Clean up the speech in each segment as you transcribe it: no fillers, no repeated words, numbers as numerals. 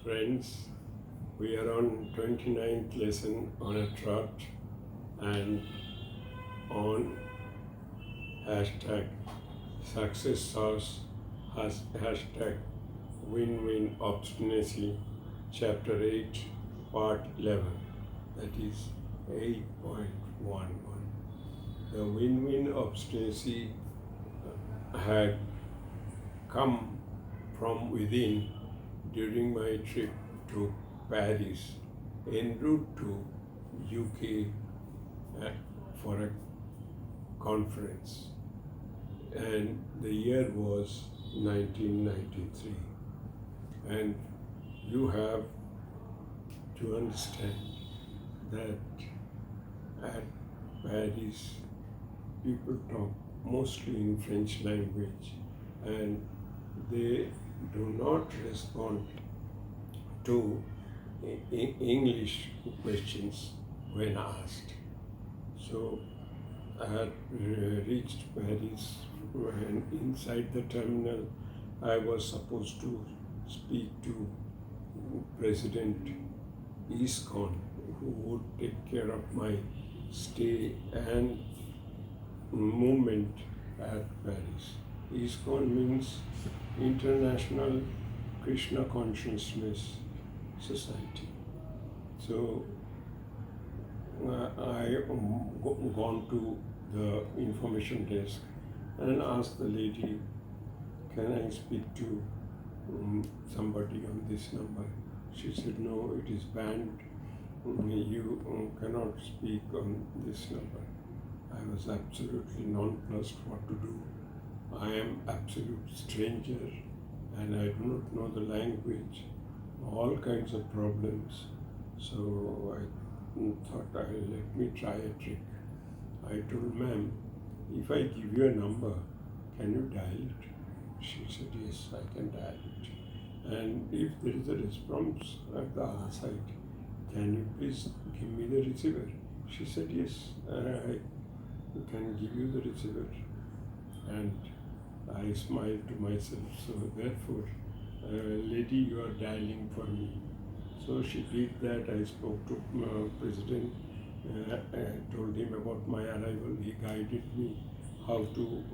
Friends, we are on 29th lesson on a trot and on hashtag success sauce hashtag Win Obstinacy chapter 8 part 11, that is 8.11. The Win Obstinacy had come from within during my trip to Paris en route to UK for a conference, and the year was 1993. And you have to understand that at Paris people talk mostly in French language, and they do not respond to English questions when asked. So I had reached Paris, and inside the terminal I was supposed to speak to President IISCON, who would take care of my stay and movement at Paris. IISCON means International Krishna Consciousness Society. So I gone to the information desk and asked the lady, can I speak to somebody on this number? She said, no, it is banned. You cannot speak on this number. I was absolutely nonplussed what to do. I am absolute stranger and I do not know the language, all kinds of problems. So I thought, let me try a trick. I told ma'am, if I give you a number, can you dial it? She said, yes, I can dial it. And if there is a response at the other side, can you please give me the receiver? She said, yes, I can give you the receiver. And I smiled to myself. So therefore, lady, you are dialing for me. So she did that. I spoke to President, told him about my arrival. He guided me how to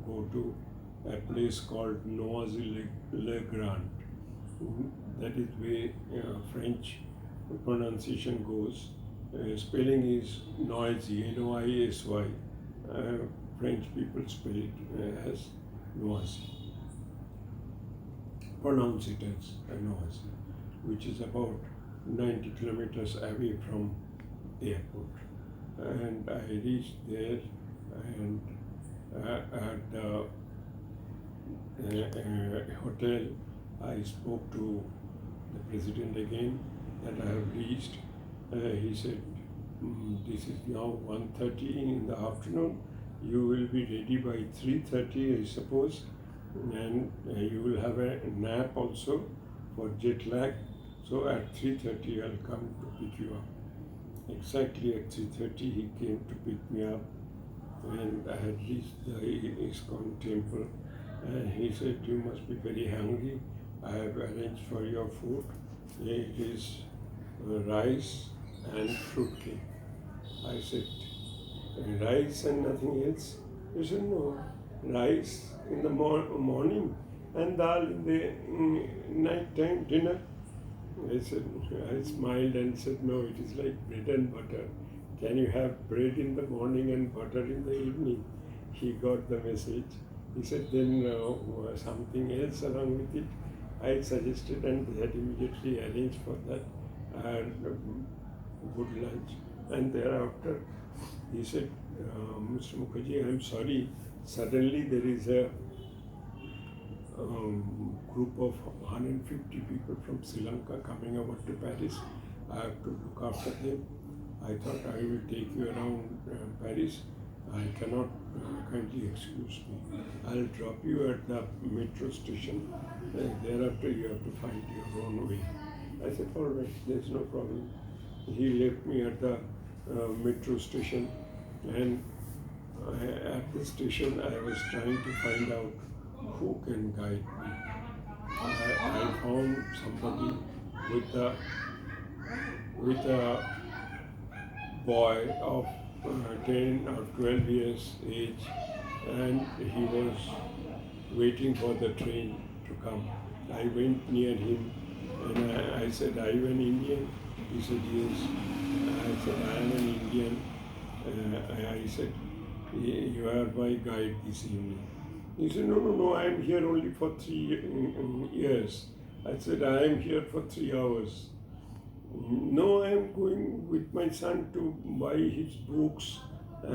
go to a place called Noisy-le-Grand. That is where French pronunciation goes. Spelling is noisy, Noisy. French people spell it as Noisy. Pronounce it as Noisy, which is about 90 kilometers away from the airport. And I reached there, and at the hotel, I spoke to the president again that I have reached. He said, this is now 1:30 in the afternoon. You will be ready by 3:30, I suppose, and you will have a nap also for jet lag. So at 3:30 I'll come to pick you up. Exactly at 3:30 he came to pick me up, and I had reached the IISCON temple, and he said, you must be very hungry. I have arranged for your food. It is rice and fruit cake. I said, rice and nothing else? He said, no, rice in the morning and dal in the night time dinner. I smiled and said, no, it is like bread and butter. Can you have bread in the morning and butter in the evening? He got the message. He said, then something else along with it. I suggested, and they had immediately arranged for that. Good lunch. And thereafter, he said, Mr. Mukherjee, I am sorry. Suddenly there is a group of 150 people from Sri Lanka coming over to Paris. I have to look after them. I thought I will take you around Paris. I cannot, kindly excuse me. I'll drop you at the metro station. Thereafter you have to find your own way. I said, all right, there's no problem. He left me at the metro station, and at the station I was trying to find out who can guide me. I found somebody with a with a boy of 10 or 12 years age, and he was waiting for the train to come. I went near him and I said, "Are you an Indian?" He said, "Yes." I said, "I am an Indian." I said, "You are my guide this evening." He said, "No, no, no, I am here only for 3 years." I said, "I am here for 3 hours." "No, I am going with my son to buy his books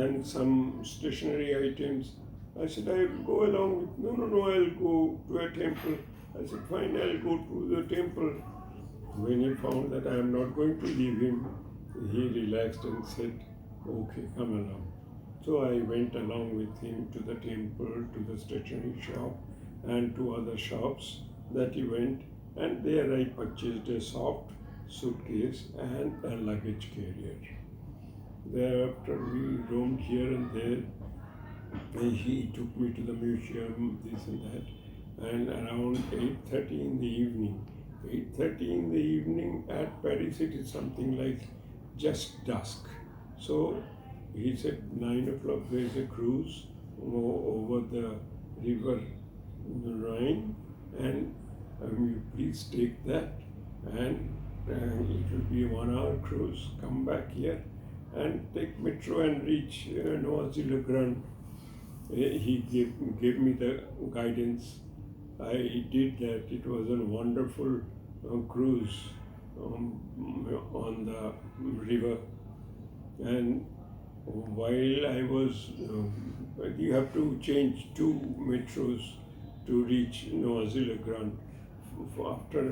and some stationery items." I said, "I will go along with." "No, no, no, I'll go to a temple." I said, "Fine, I'll go to the temple." When he found that I am not going to leave him, he relaxed and said, "Okay, come along." So I went along with him to the temple, to the stationery shop, and to other shops that he went, and there I purchased a soft suitcase and a luggage carrier. Thereafter we roamed here and there. He took me to the museum, this and that, and around 8:30 in the evening. 8:30 in the evening at Paris, it is something like just dusk. So he said 9 o'clock there is a cruise over the river Rhine, and you please take that, and it will be a 1 hour cruise. Come back here and take metro and reach Noisy-le-Grand. He gave me the guidance. I did that. It was a wonderful cruise on the river. And while I was, you have to change 2 metros to reach Noisy-le-Grand. After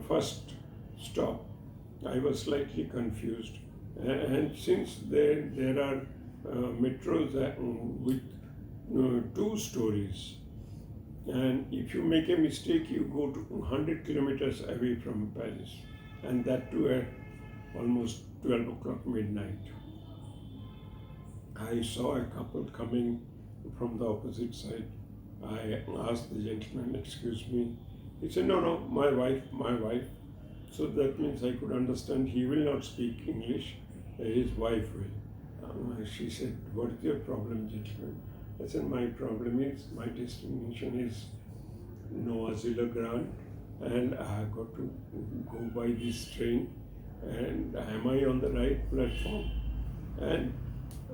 first stop, I was slightly confused. And since there are metros with 2 stories, and if you make a mistake, you go to 100 kilometers away from Paris, and that too at almost 12 o'clock midnight. I saw a couple coming from the opposite side. I asked the gentleman, "Excuse me." He said, "No, no, my wife." So that means I could understand he will not speak English, his wife will. She said, "What is your problem, gentleman?" I said, "My problem is, my destination is Noisy-le-Grand, and I have got to go by this train, and am I on the right platform? And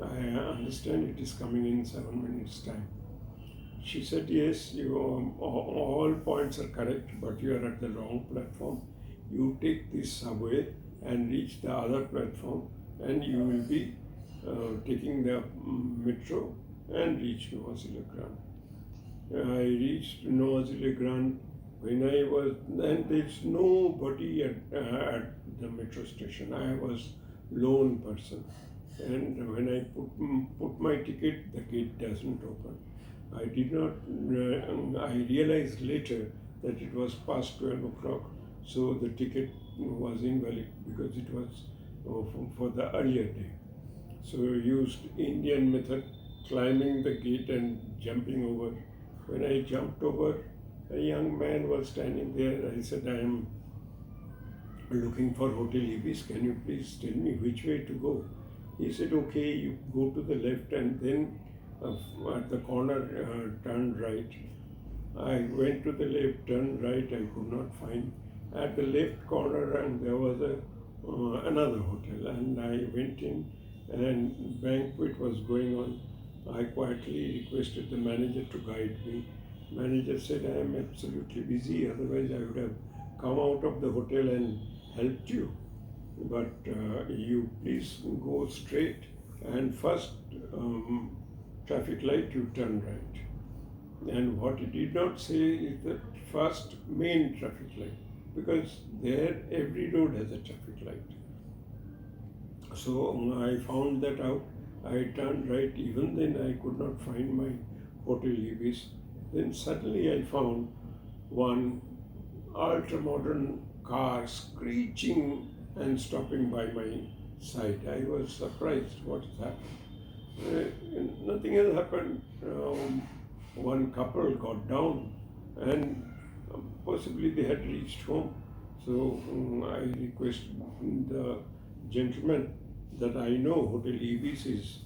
I understand it is coming in 7 minutes' time." She said, "Yes, all points are correct, but you are at the wrong platform. You take this subway and reach the other platform, and you will be taking the metro and reach Noisy-le-Grand." I reached Noisy-le-Grand when I was, and there's nobody at the metro station. I was lone person, and when I put my ticket, the gate doesn't open. I did not. I realized later that it was past 12 o'clock, so the ticket was invalid because it was for the earlier day. So I used Indian method, climbing the gate and jumping over. When I jumped over, a young man was standing there. I said, "I am looking for Hotel Ibis. Can you please tell me which way to go?" He said, "Okay, you go to the left and then at the corner turn right." I went to the left, turned right. I could not find. At the left corner, and there was another hotel, and I went in, and banquet was going on. I quietly requested the manager to guide me. Manager said, "I am absolutely busy, otherwise I would have come out of the hotel and helped you. But you please go straight, and first traffic light you turn right." And what he did not say is the first main traffic light, because there every road has a traffic light. So I found that out. I turned right. Even then I could not find my Hotel Ibis. Then suddenly I found one ultra-modern car screeching and stopping by my side. I was surprised what has happened. Nothing has happened. One couple got down, and possibly they had reached home. So I request the gentleman that I know Hotel Ibis is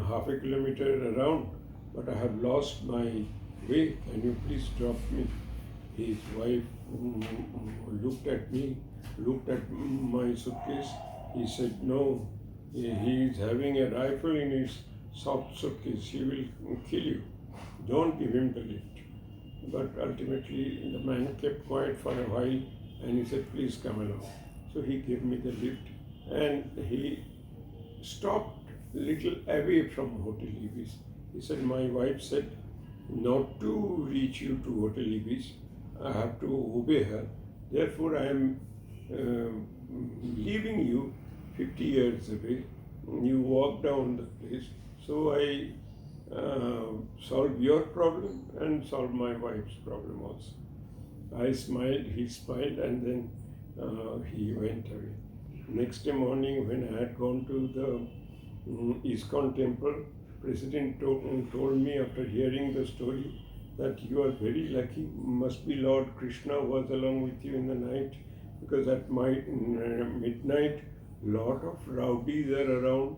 half a kilometer around, but I have lost my way. Can you please drop me? His wife looked at me, looked at my suitcase. He said, no, he is having a rifle in his soft suitcase. He will kill you. Don't give him the lift. But ultimately, the man kept quiet for a while and he said, please come along. So he gave me the lift and he stopped little away from Hotel Ibis. He said, my wife said not to reach you to Hotel Ibis. I have to obey her. Therefore, I am leaving you 50 years away. You walk down the place. So I solve your problem and solve my wife's problem also. I smiled, he smiled, and then he went away. Next day morning, when I had gone to the IISCON temple, President told me after hearing the story that you are very lucky. Must be Lord Krishna was along with you in the night, because at midnight, lot of rowdies are around.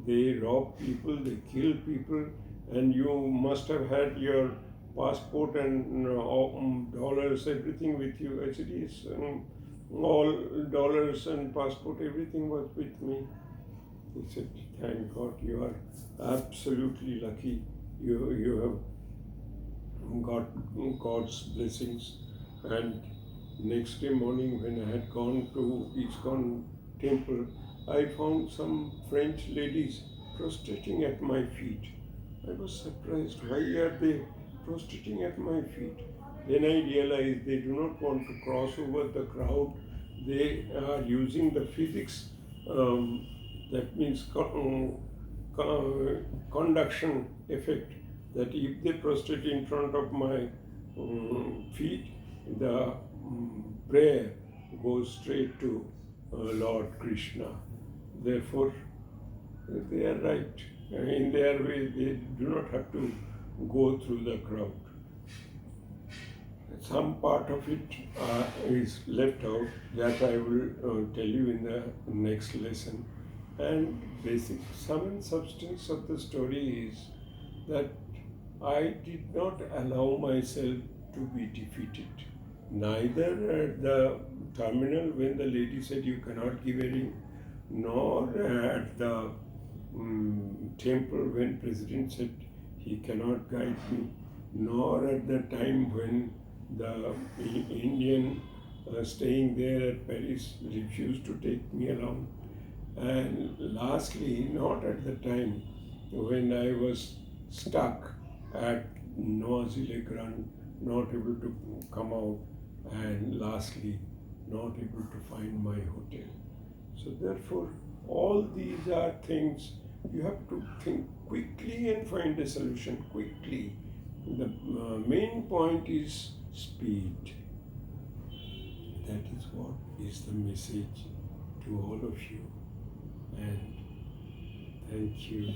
They rob people, they kill people, and you must have had your passport and dollars, everything with you. I said, yes, all dollars and passport, everything was with me. He said, thank God, you are absolutely lucky. You have got God's blessings. And next day morning, when I had gone to IISCON temple, I found some French ladies prostrating at my feet. I was surprised. Why are they prostrating at my feet? Then I realized they do not want to cross over the crowd. They are using the physics, that means conduction effect, that if they prostrate in front of my feet, the prayer goes straight to Lord Krishna. Therefore, they are right. In their way, they do not have to go through the crowd. Some part of it is left out, that I will tell you in the next lesson. And basic sum and substance of the story is that I did not allow myself to be defeated. Neither at the terminal when the lady said you cannot give a ring, nor at the temple when President said he cannot guide me, nor at the time when the Indian staying there at Paris refused to take me along. And lastly, not at the time when I was stuck at Noisy-le-Grand, not able to come out, and lastly, not able to find my hotel. So therefore, all these are things you have to think quickly and find a solution quickly. The main point is speed. That is what is the message to all of you. And thank you.